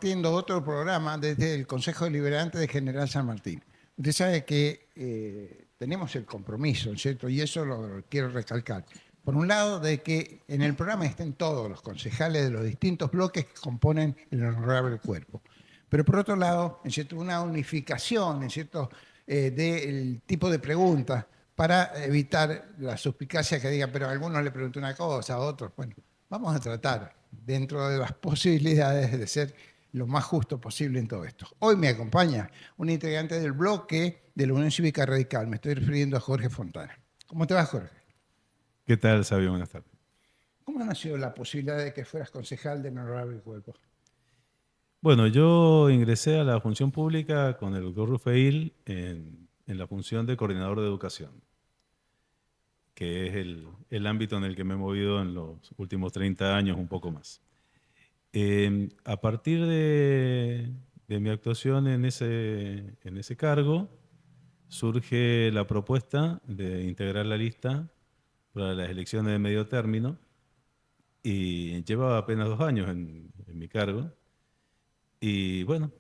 compartiendo otro programa desde el Consejo Deliberante de General San Martín. Usted sabe que tenemos el compromiso, ¿cierto? Y eso lo quiero recalcar. Por un lado, de que en el programa estén todos los concejales de los distintos bloques que componen el honorable cuerpo. Pero por otro lado, en cierto, una unificación, en cierto, del tipo de preguntas para evitar la suspicacia que digan, pero a algunos le pregunté una cosa, a otros. Bueno, vamos a tratar, dentro de las posibilidades, de ser lo más justo posible en todo esto. Hoy me acompaña un integrante del bloque de la Unión Cívica Radical. Me estoy refiriendo a Jorge Fontana. ¿Cómo te va, Jorge? ¿Qué tal, Sabio? Buenas tardes. ¿Cómo nació la posibilidad de que fueras concejal del honorable cuerpo? Bueno, yo ingresé a la función pública con el doctor Rufeil en la función de coordinador de educación, que es el ámbito en el que me he movido en los últimos 30 años, un poco más. A partir de mi actuación en ese cargo, surge la propuesta de integrar la lista para las elecciones de medio término y llevaba apenas 2 años en mi cargo. Y bueno,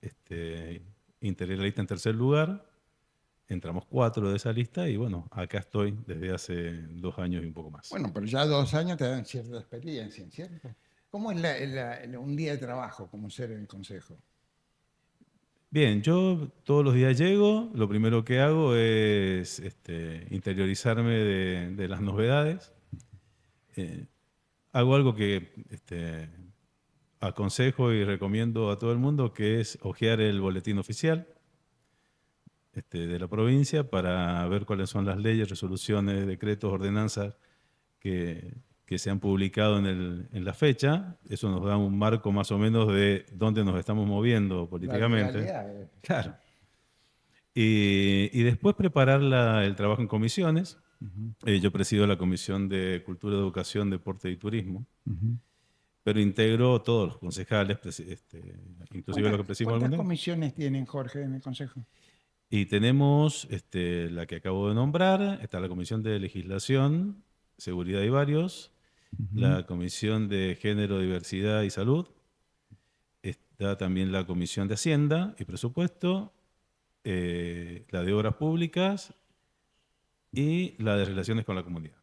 este, integré la lista en tercer lugar, entramos 4 de esa lista y bueno, acá estoy desde hace 2 años y un poco más. Bueno, pero ya 2 años te dan cierta experiencia, ¿cierto? ¿Cómo es un día de trabajo como ser en el consejo? Bien, yo todos los días llego, lo primero que hago es interiorizarme de las novedades. Eh, Hago algo que aconsejo y recomiendo a todo el mundo, que es hojear el boletín oficial de la provincia para ver cuáles son las leyes, resoluciones, decretos, ordenanzas que se han publicado en la fecha. Eso nos da un marco más o menos de dónde nos estamos moviendo La políticamente. legalidad. Claro. Y después preparar el trabajo en comisiones. Ujú, Yo presido la Comisión de Cultura, Educación, Deporte y Turismo, ujú. pero integro todos los concejales, inclusive los ¿Cuántas, que presidimos algún cuántas día. comisiones tienen, Jorge, en el consejo? Y tenemos la que acabo de nombrar, está la Comisión de Legislación, Seguridad y Varios, Ujú. la Comisión de Género, Diversidad y Salud, está también la Comisión de Hacienda y Presupuesto, la de Obras Públicas y la de Relaciones con la Comunidad.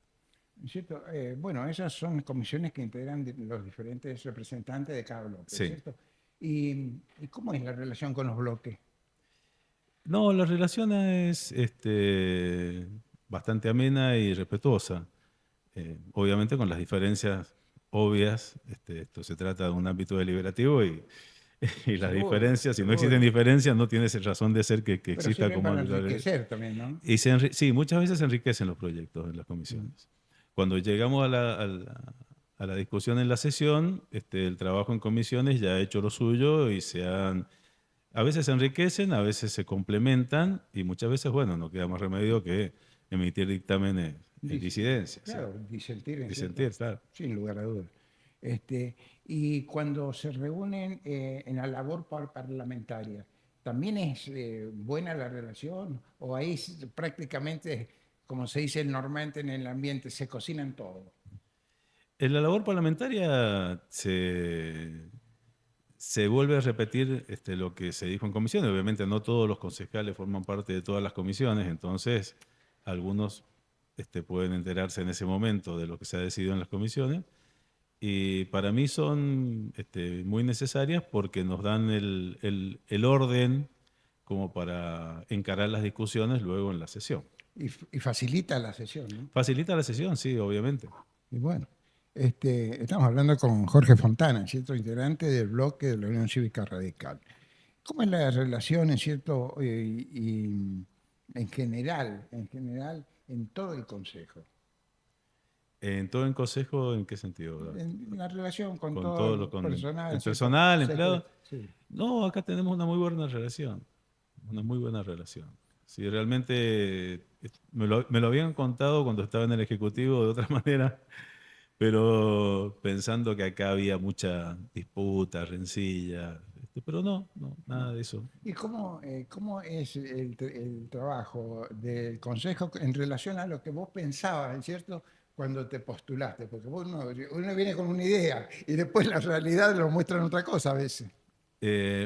¿Cierto? Bueno, esas son comisiones que integran los diferentes representantes de cada bloque, Sí. ¿cierto? ¿Y cómo es la relación con los bloques? No, la relación es bastante amena y respetuosa. Obviamente con las diferencias obvias. Esto se trata de un ámbito deliberativo y las Seguro, diferencias, si no existen seguro. diferencias, no tiene razón de ser que Pero exista sirven como... para enriquecer también, ¿no? Y sí, muchas veces se enriquecen los proyectos en las Mm. comisiones. Cuando llegamos a la discusión en la sesión, el trabajo en comisiones ya ha hecho lo suyo y a veces se enriquecen, a veces se complementan y muchas veces, bueno, no queda más remedio que emitir dictámenes en disidencia, sí. Claro, disentir, ¿es cierto? Disentir, claro. Sin lugar a dudas. Y cuando se reúnen en la labor parlamentaria, ¿también es buena la relación? ¿O ahí prácticamente, como se dice normalmente en el ambiente, se cocinan todo? En la labor parlamentaria se vuelve a repetir lo que se dijo en comisiones. Obviamente no todos los concejales forman parte de todas las comisiones, entonces algunos pueden enterarse en ese momento de lo que se ha decidido en las comisiones. Y para mí son muy necesarias porque nos dan el orden como para encarar las discusiones luego en la sesión. Y facilita la sesión, ¿no? ¿Facilita la sesión? Sí, obviamente. Y bueno, estamos hablando con Jorge Fontana, ¿cierto? Integrante del bloque de la Unión Cívica Radical. ¿Cómo es la relación, es cierto, y en todo el Consejo? ¿En todo el consejo, en qué sentido? En la relación con Con todo todo el lo, con personal, el ¿cierto? personal, empleado. Sí. No, acá tenemos una muy buena relación. Una muy buena relación. Sí, realmente me lo habían contado cuando estaba en el Ejecutivo de otra manera, pero pensando que acá había mucha disputa, rencilla, pero no, nada No. de eso. ¿Y cómo es el trabajo del Consejo en relación a lo que vos pensabas, ¿es cierto? Cuando te postulaste, porque uno viene con una idea y después la realidad lo muestra en otra cosa a veces.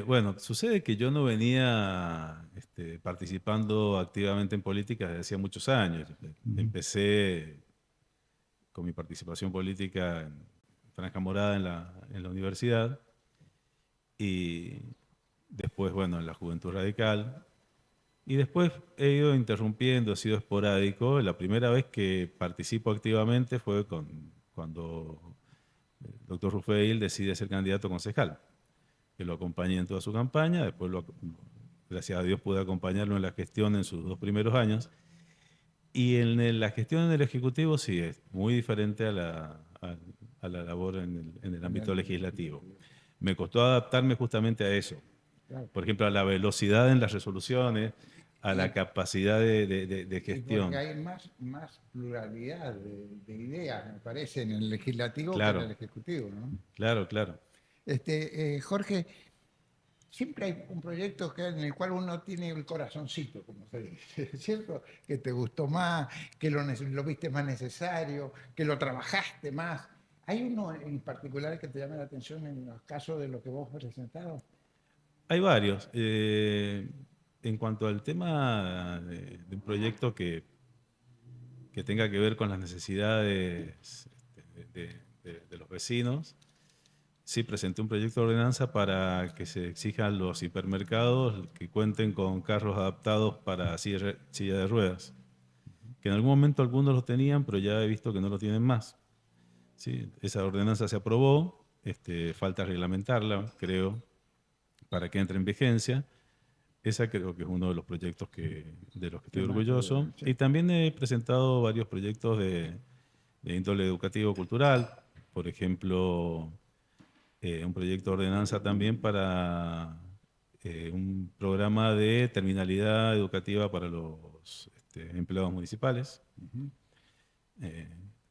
Bueno, sucede que yo no venía participando activamente en política desde hacía muchos años. Empecé con mi participación política en Franja Morada en la universidad y después, bueno, en la Juventud Radical. Y después he ido interrumpiendo, he sido esporádico. La primera vez que participo activamente fue cuando el doctor Rufeil decide ser candidato a concejal, que lo acompañé en toda su campaña. Después, gracias a Dios, pude acompañarlo en la gestión en sus 2 primeros años. Y la gestión en el Ejecutivo sí es muy diferente a la labor en el ámbito legislativo. Me costó adaptarme justamente a eso. Claro. Por ejemplo, a la velocidad en las resoluciones, a Y, la capacidad de y porque gestión. hay más pluralidad de ideas, me parece, en el legislativo que en el Claro, ejecutivo, ¿no? claro, claro. Jorge, siempre hay un proyecto en el cual uno tiene el corazoncito, como se dice, ¿cierto? Que te gustó más, que lo viste más necesario, que lo trabajaste más. ¿Hay uno en particular que te llame la atención en los casos de lo que vos has presentado? Hay varios. En cuanto al tema de un proyecto que tenga que ver con las necesidades de los vecinos, sí presenté un proyecto de ordenanza para que se exijan los hipermercados que cuenten con carros adaptados para silla de ruedas, que en algún momento algunos los tenían, pero ya he visto que no lo tienen más. ¿Sí? Esa ordenanza se aprobó, falta reglamentarla, creo, para que entre en vigencia. Esa creo que es uno de los proyectos de los que ¿Qué estoy más te orgulloso. digo? Sí. Y también he presentado varios proyectos de índole educativo-cultural. Por ejemplo, un proyecto de ordenanza también para un programa de terminalidad educativa para los empleados municipales. eh,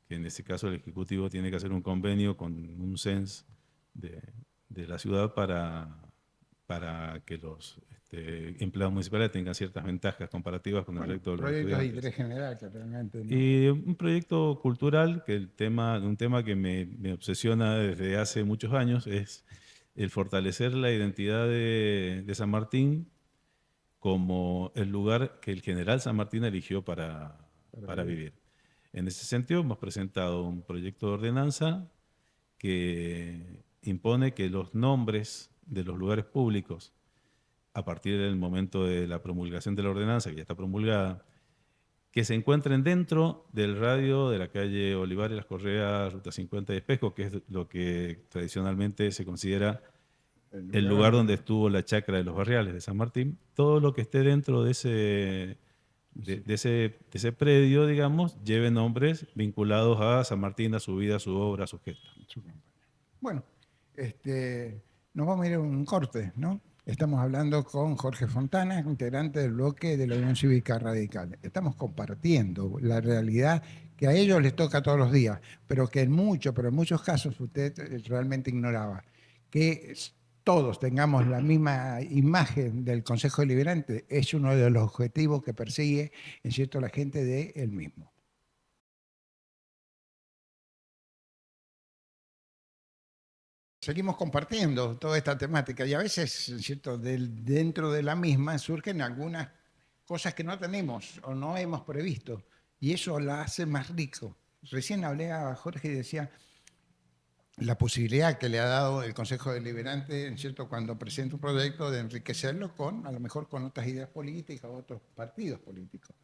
que en ese caso el Ejecutivo tiene que hacer un convenio con un CENS de, de la ciudad para que los empleados municipales tengan ciertas ventajas comparativas con el Bueno, resto de los proyectos de estudiantes. interés general que realmente no. Y un proyecto cultural, que un tema que me obsesiona desde hace muchos años, es el fortalecer la identidad de San Martín como el lugar que el general San Martín eligió Para para vivir. vivir. En ese sentido, hemos presentado un proyecto de ordenanza que impone que los nombres de los lugares públicos, a partir del momento de la promulgación de la ordenanza, que ya está promulgada, que se encuentren dentro del radio de la calle Olivares, Las Correas, Ruta 50 y Espejo, que es lo que tradicionalmente se considera El el lugar lugar donde donde... estuvo la chacra de los Barriales de San Martín. Todo lo que esté dentro de Sí. de ese predio, digamos, lleve nombres vinculados a San Martín, a su vida, a su obra, a su gesta. Su campaña. Bueno, nos vamos a ir a un corte, ¿no? Estamos hablando con Jorge Fontana, integrante del bloque de la Unión Cívica Radical. Estamos compartiendo la realidad que a ellos les toca todos los días, pero que pero en muchos casos usted realmente ignoraba. Que todos tengamos la misma imagen del Consejo Deliberante es uno de los objetivos que persigue, en cierto, la gente de él mismo. Seguimos compartiendo toda esta temática y a veces, ¿cierto? Dentro de la misma surgen algunas cosas que no tenemos o no hemos previsto y eso la hace más rico. Recién hablé a Jorge y decía la posibilidad que le ha dado el Consejo Deliberante, ¿en cierto?, cuando presenta un proyecto de enriquecerlo a lo mejor con otras ideas políticas o otros partidos políticos.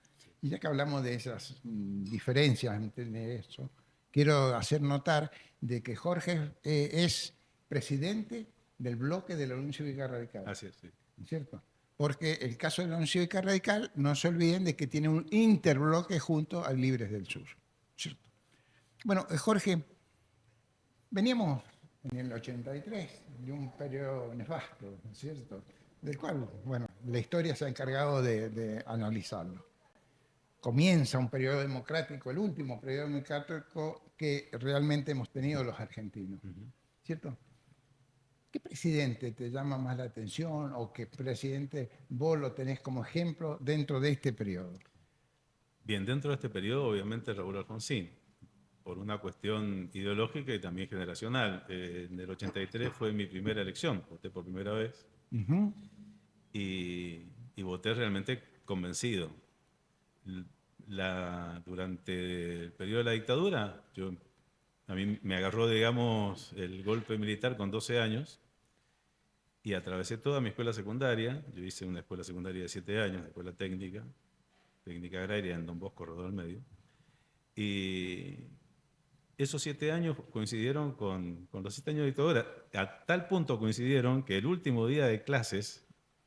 Y ya que hablamos de esas diferencias entre eso, quiero hacer notar de que Jorge es presidente del bloque de la Unión Cívica Radical, Así es, sí. ¿cierto? Porque el caso de la Unión Cívica Radical, no se olviden de que tiene un interbloque junto a Libres del Sur, ¿cierto? Bueno, Jorge, veníamos en el 83 de un periodo nefasto, ¿no es cierto? Del cual, bueno, la historia se ha encargado de analizarlo. Comienza un periodo democrático, el último periodo democrático que realmente hemos tenido los argentinos, ¿cierto? ¿Qué presidente te llama más la atención o qué presidente vos lo tenés como ejemplo dentro de este periodo? Bien, dentro de este periodo, obviamente, Raúl Alfonsín. por una cuestión ideológica y también generacional. En el 83 fue mi primera elección, voté por primera vez Ujú. y voté realmente convencido. Durante el periodo de la dictadura, a mí me agarró, digamos, el golpe militar con 12 años y atravesé toda mi escuela secundaria. Yo hice una escuela secundaria de 7 años, una escuela técnica, técnica agraria en Don Bosco, Rodó del Medio. Y esos 7 años coincidieron con los 7 años de dictadura. A tal punto coincidieron que el último día de clases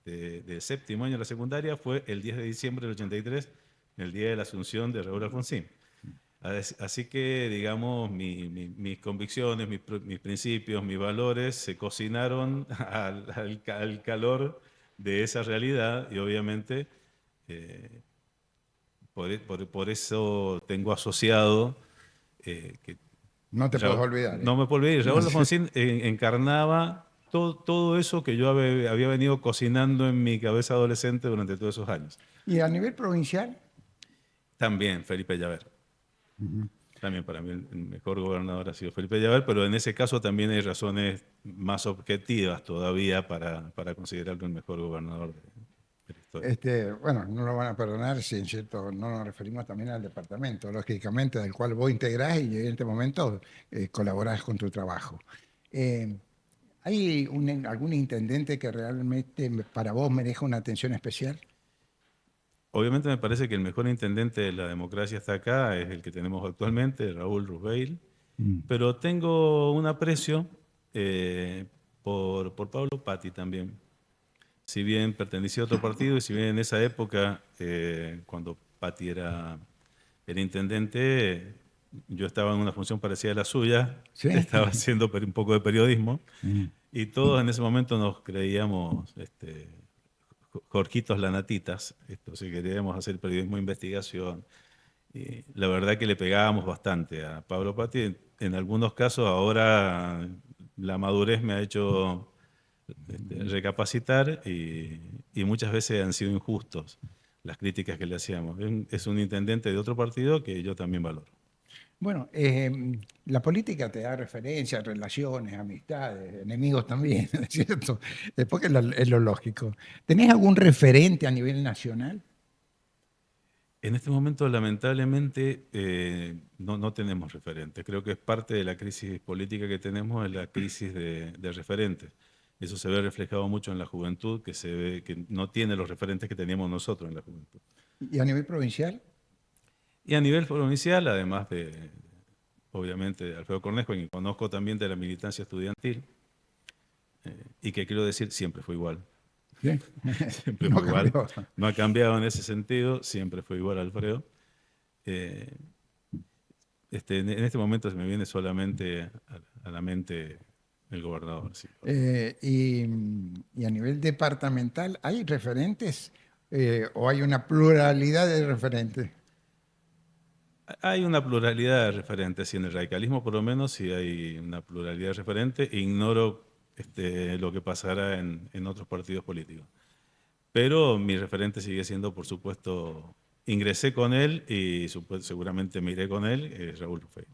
de séptimo año de la secundaria fue el 10 de diciembre del 83, el día de la asunción de Raúl Alfonsín. Así que, digamos, mis convicciones, mis principios, mis valores se cocinaron al calor de esa realidad y obviamente eh, por eso tengo asociado que No te puedes olvidar, ¿eh? no me puedo olvidar, Raúl Alfonsín encarnaba todo eso que yo había venido cocinando en mi cabeza adolescente durante todos esos años. Y a nivel provincial, También Felipe Llaver. También para mí el mejor gobernador ha sido Felipe Llaver, pero en ese caso también hay razones más objetivas todavía para considerarlo el mejor gobernador de la historia. bueno, no lo van a perdonar si en cierto no nos referimos también al departamento, lógicamente, del cual vos integrás y en este momento colaborás con tu trabajo. Eh, ¿Hay algún intendente que realmente para vos merezca una atención especial? Obviamente me parece que el mejor intendente de la democracia hasta acá es el que tenemos actualmente, Raúl Rusbeil, Mm. pero tengo un aprecio por Pablo Patti también. Si bien pertenecía a otro partido y si bien en esa época, cuando Patti era intendente, yo estaba en una función parecida a la suya, ¿Sí? estaba haciendo un poco de periodismo Mm. y todos en ese momento nos creíamos Jorquitos Lanatitas, si queríamos hacer periodismo de investigación. Y la verdad que le pegábamos bastante a Pablo Patti. En algunos casos ahora la madurez me ha hecho recapacitar y muchas veces han sido injustos las críticas que le hacíamos. Es un intendente de otro partido que yo también valoro. Bueno, la política te da referencias, relaciones, amistades, enemigos también, ¿no es cierto? Porque es lo lógico. ¿Tenés algún referente a nivel nacional? En este momento, lamentablemente, no tenemos referentes. Creo que es parte de la crisis política que tenemos, es la crisis de referentes. Eso se ve reflejado mucho en la juventud, que se ve que no tiene los referentes que teníamos nosotros en la juventud. ¿Y a nivel provincial? Y a nivel provincial, además obviamente, de Alfredo Cornejo, quien conozco también de la militancia estudiantil, y que quiero decir, siempre fue igual. ¿Sí? Siempre No fue igual. cambió. No ha cambiado en ese sentido, siempre fue igual Alfredo. Eh, en este momento se me viene solamente a la mente el gobernador. Sí. Y a nivel departamental, ¿hay referentes o hay una pluralidad de referentes? Hay una pluralidad de referentes, y en el radicalismo por lo menos sí hay una pluralidad de referentes. Ignoro lo que pasará en otros partidos políticos. Pero mi referente sigue siendo, por supuesto, ingresé con él y seguramente me iré con él, Raúl Rufey.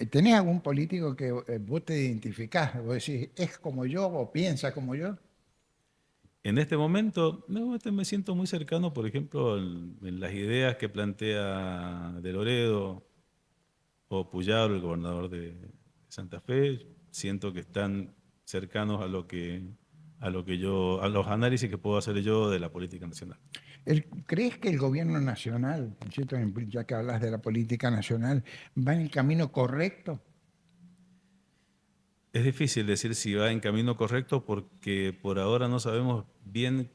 ¿Tenés algún político que vos te identificás? Vos decís, ¿es como yo o piensa como yo? En este momento, no, me siento muy cercano, por ejemplo, en las ideas que plantea De Loredo o Puyaro, el gobernador de Santa Fe. Siento que están cercanos a los análisis que puedo hacer yo de la política nacional. ¿Crees que el gobierno nacional, ¿cierto? Ya que hablas de la política nacional, va en el camino correcto? Es difícil decir si va en camino correcto porque por ahora no sabemos bien,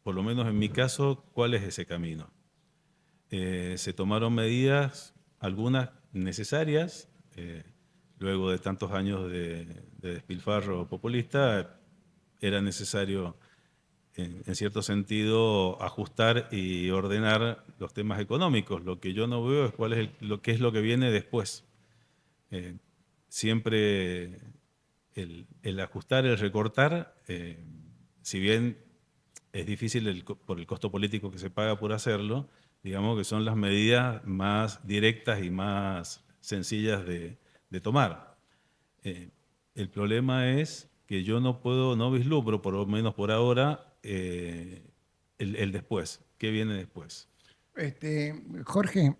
por lo menos en mi caso, cuál es ese camino. Se tomaron medidas, algunas necesarias, luego de tantos años de despilfarro populista, era necesario, en cierto sentido, ajustar y ordenar los temas económicos. Lo que yo no veo es qué es lo que viene después. Eh, Siempre el ajustar, el recortar, si bien es difícil por el costo político que se paga por hacerlo, digamos que son las medidas más directas y más sencillas de tomar. El problema es que yo no vislumbro, por lo menos por ahora, el después. ¿Qué viene después? Jorge,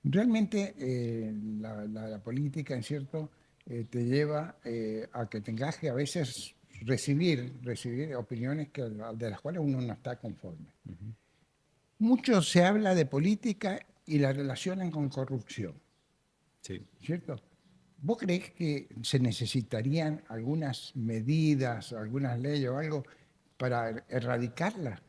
realmente la política, en cierto, te lleva a que tengas que a veces recibir opiniones de las cuales uno no está conforme. Mucho se habla de política y la relacionan con corrupción, Sí. ¿cierto? ¿Vos creés que se necesitarían algunas medidas, algunas leyes o algo para erradicarla?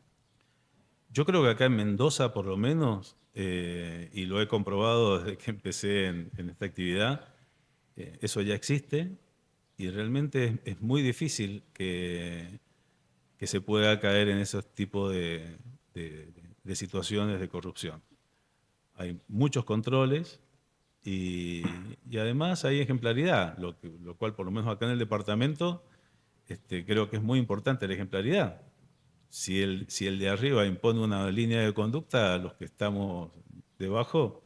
Yo creo que acá en Mendoza, por lo menos, y lo he comprobado desde que empecé en esta actividad, eso ya existe y realmente es muy difícil que se pueda caer en esos tipos de situaciones de corrupción. Hay muchos controles y además hay ejemplaridad, lo cual por lo menos acá en el departamento creo que es muy importante la ejemplaridad. Si el de arriba impone una línea de conducta, los que estamos debajo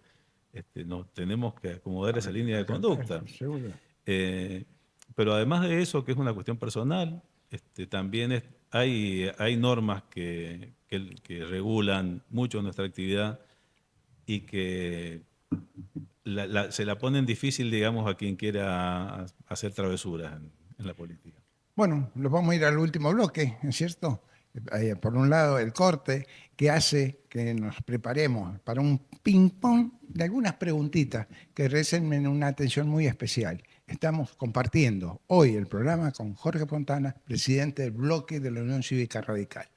nos tenemos que acomodar a esa línea de conducta. Seguro. Eh, pero además de eso, que es una cuestión personal, también hay normas que regulan mucho nuestra actividad y que se la ponen difícil, digamos, a quien quiera hacer travesuras en la política. Bueno, nos vamos a ir al último bloque, ¿es cierto? Por un lado, el corte que hace que nos preparemos para un ping-pong de algunas preguntitas que recen una atención muy especial. Estamos compartiendo hoy el programa con Jorge Fontana, presidente del bloque de la Unión Cívica Radical.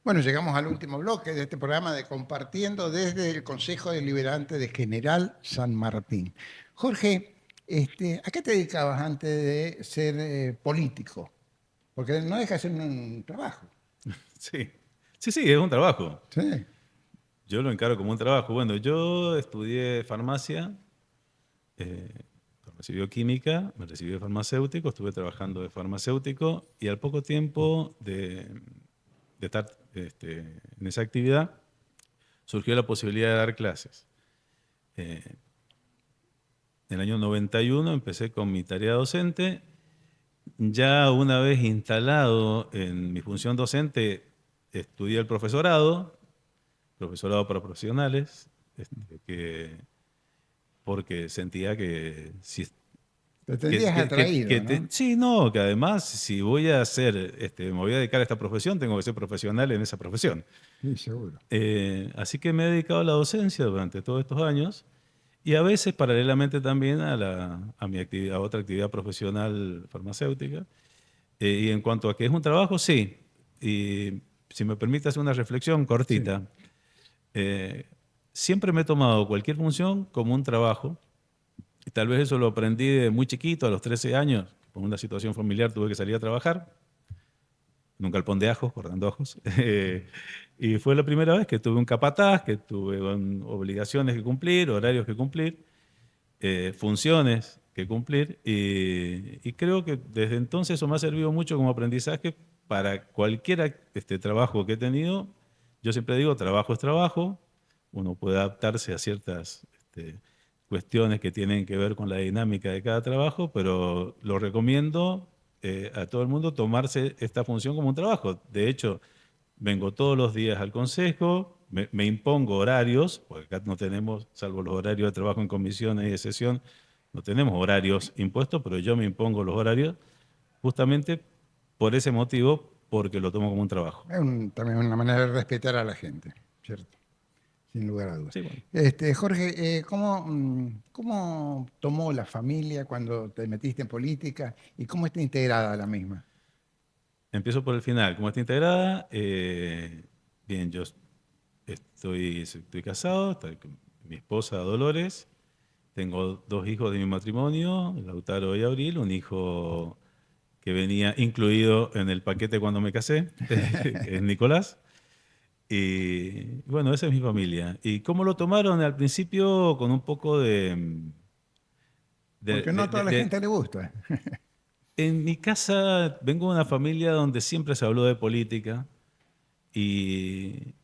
Bueno, llegamos al último bloque de este programa de Compartiendo desde el Consejo Deliberante de General San Martín. Jorge, ¿a qué te dedicabas antes de ser político? Porque no deja de ser un trabajo. Sí, sí, sí, es un trabajo. Sí. Yo lo encaro como un trabajo. Bueno, yo estudié farmacia, farmacia bioquímica, me recibí de farmacéutico, estuve trabajando de farmacéutico y al poco tiempo de estar en esa actividad surgió la posibilidad de dar clases. En el año 91 empecé con mi tarea docente. Ya una vez instalado en mi función docente, estudié el profesorado para profesionales, porque sentía que si Te tendrías atraído, ¿no? sí, no, que además si voy a hacer, me voy a dedicar a esta profesión, tengo que ser profesional en esa profesión. Sí, seguro. Así que me he dedicado a la docencia durante todos estos años y a veces paralelamente también a mi actividad, a otra actividad profesional farmacéutica. Y en cuanto a que es un trabajo, sí. Y si me permite hacer una reflexión Sí. cortita, eh, siempre me he tomado cualquier función como un trabajo. Y tal vez eso lo aprendí de muy chiquito, a los 13 años. Por una situación familiar tuve que salir a trabajar en un galpón de ajos, cortando ajos. Y fue la primera vez que tuve un capataz, que tuve obligaciones que cumplir, horarios que cumplir, funciones que cumplir. Y creo que desde entonces eso me ha servido mucho como aprendizaje para cualquier trabajo que he tenido. Yo siempre digo, trabajo es trabajo. Uno puede adaptarse a ciertas cuestiones que tienen que ver con la dinámica de cada trabajo, pero lo recomiendo a todo el mundo tomarse esta función como un trabajo. De hecho, vengo todos los días al consejo, me impongo horarios, porque acá no tenemos, salvo los horarios de trabajo en comisiones y de sesión, no tenemos horarios impuestos, pero yo me impongo los horarios justamente por ese motivo, porque lo tomo como un trabajo. Es también una manera de respetar a la gente, ¿cierto? Sin lugar a dudas. Sí, bueno. Jorge, ¿cómo tomó la familia cuando te metiste en política y cómo está integrada la misma? Empiezo por el final. ¿Cómo está integrada? Bien, yo estoy casado, estoy con mi esposa Dolores, tengo dos hijos de mi matrimonio, Lautaro y Abril, un hijo que venía incluido en el paquete cuando me casé, que es Nicolás. Y bueno, esa es mi familia. ¿Y cómo lo tomaron al principio? Con un poco Porque no a toda la gente le gusta. En mi casa vengo de una familia donde siempre se habló de política. Y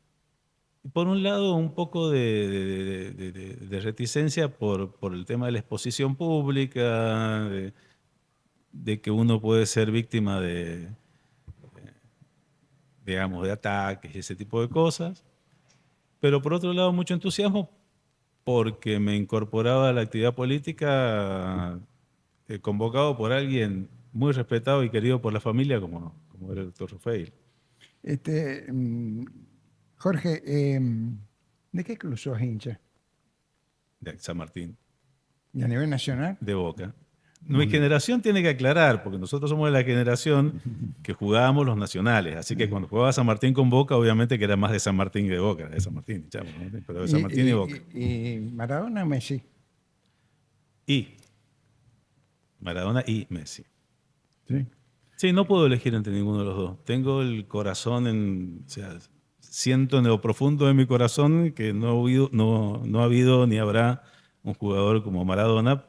por un lado, un poco de reticencia por el tema de la exposición pública, de que uno puede ser víctima digamos, de ataques y ese tipo de cosas. Pero por otro lado, mucho entusiasmo porque me incorporaba a la actividad política convocado por alguien muy respetado y querido por la familia como era el doctor Rufeil, Este, Jorge, ¿de qué club sos hincha? de San Martín, ¿Y a nivel nacional? de Boca. Mi Muy bien. generación tiene que aclarar, porque nosotros somos de la generación que jugábamos los nacionales, así que cuando jugaba San Martín con Boca, obviamente que era más de San Martín que de Boca, de San Martín, chamo, ¿no? Pero de ¿Y, San Martín y Boca. y Maradona o Messi? Y Maradona y Messi. Sí. Sí, no puedo elegir entre ninguno de los dos. Tengo el corazón o sea, siento en lo profundo de mi corazón que no ha habido ni habrá un jugador como Maradona,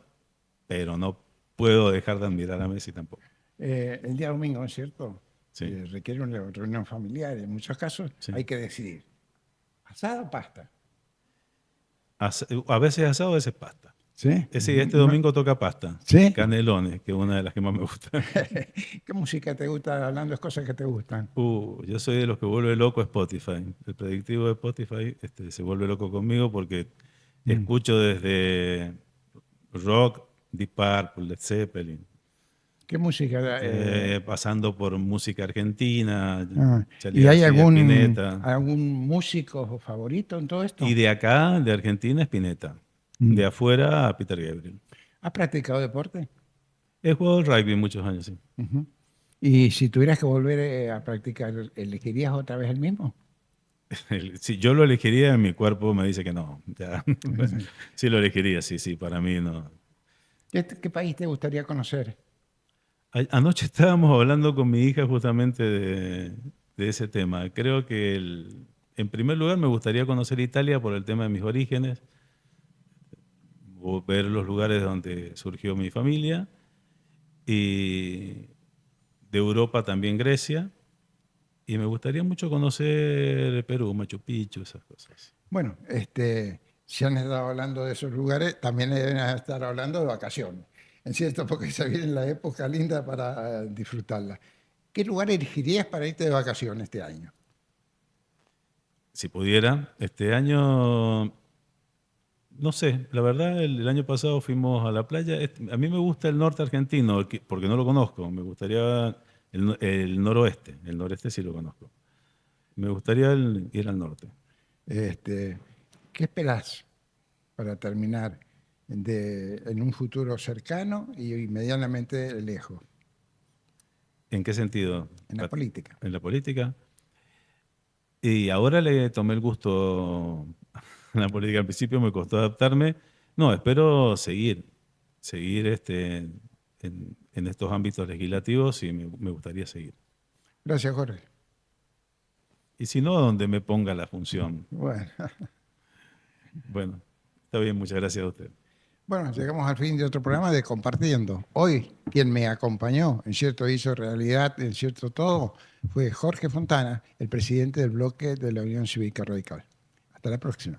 pero no puedo dejar de admirar a Messi tampoco. El día domingo, ¿no es cierto? Sí, Requiere una reunión familiar. En muchos casos sí. hay que decidir. ¿Asada o pasta? A veces asado, a veces pasta. ¿Sí? Sí, este domingo toca pasta. ¿Sí? Canelones, que es una de las que más me gusta. ¿Qué música te gusta? Hablando de cosas que te gustan. Yo soy de los que vuelve loco a Spotify. El predictivo de Spotify se vuelve loco conmigo porque Mm. escucho desde rock, Deep Purple, Led Zeppelin, ¿Qué música? pasando por música argentina, Charly ¿Y hay García, Spinetta. algún músico favorito en todo Y esto? de acá, de Argentina, Spinetta. Mm. De afuera, Peter Gabriel. ¿Has practicado deporte? He jugado al rugby muchos años, sí. Ujú. Y si tuvieras que volver a practicar, ¿elegirías otra vez el mismo? Si yo lo elegiría, mi cuerpo me dice que no. Ya. Sí lo elegiría, sí, sí, para mí no. ¿Qué país te gustaría conocer? Anoche estábamos hablando con mi hija justamente de ese tema. Creo que en primer lugar me gustaría conocer Italia por el tema de mis orígenes, o ver los lugares donde surgió mi familia, y de Europa también Grecia, y me gustaría mucho conocer Perú, Machu Picchu, esas cosas. Bueno, si han estado hablando de esos lugares, también deben estar hablando de vacaciones, ¿en cierto? Porque se viene la época linda para disfrutarla. ¿Qué lugar elegirías para irte de vacaciones este año? Si pudiera, este año, no sé, la verdad, el año pasado fuimos a la playa. A mí me gusta el norte argentino, porque no lo conozco. Me gustaría el noroeste. El noreste sí lo conozco. Me gustaría ir al norte. Este, ¿Qué esperás para terminar en un futuro cercano y medianamente lejos ¿En qué sentido? en la política? En la política. Y ahora le tomé el gusto a la política. Al principio me costó adaptarme. No, espero seguir en estos ámbitos legislativos y me gustaría seguir. Gracias, Jorge. Y si no, donde me ponga la función. Bueno, Bueno, está bien, muchas gracias a usted. bueno, llegamos al fin de otro programa de Compartiendo. Hoy, quien me acompañó, en cierto hizo realidad, en cierto todo, fue Jorge Fontana, el presidente del bloque de la Unión Cívica Radical. Hasta la próxima.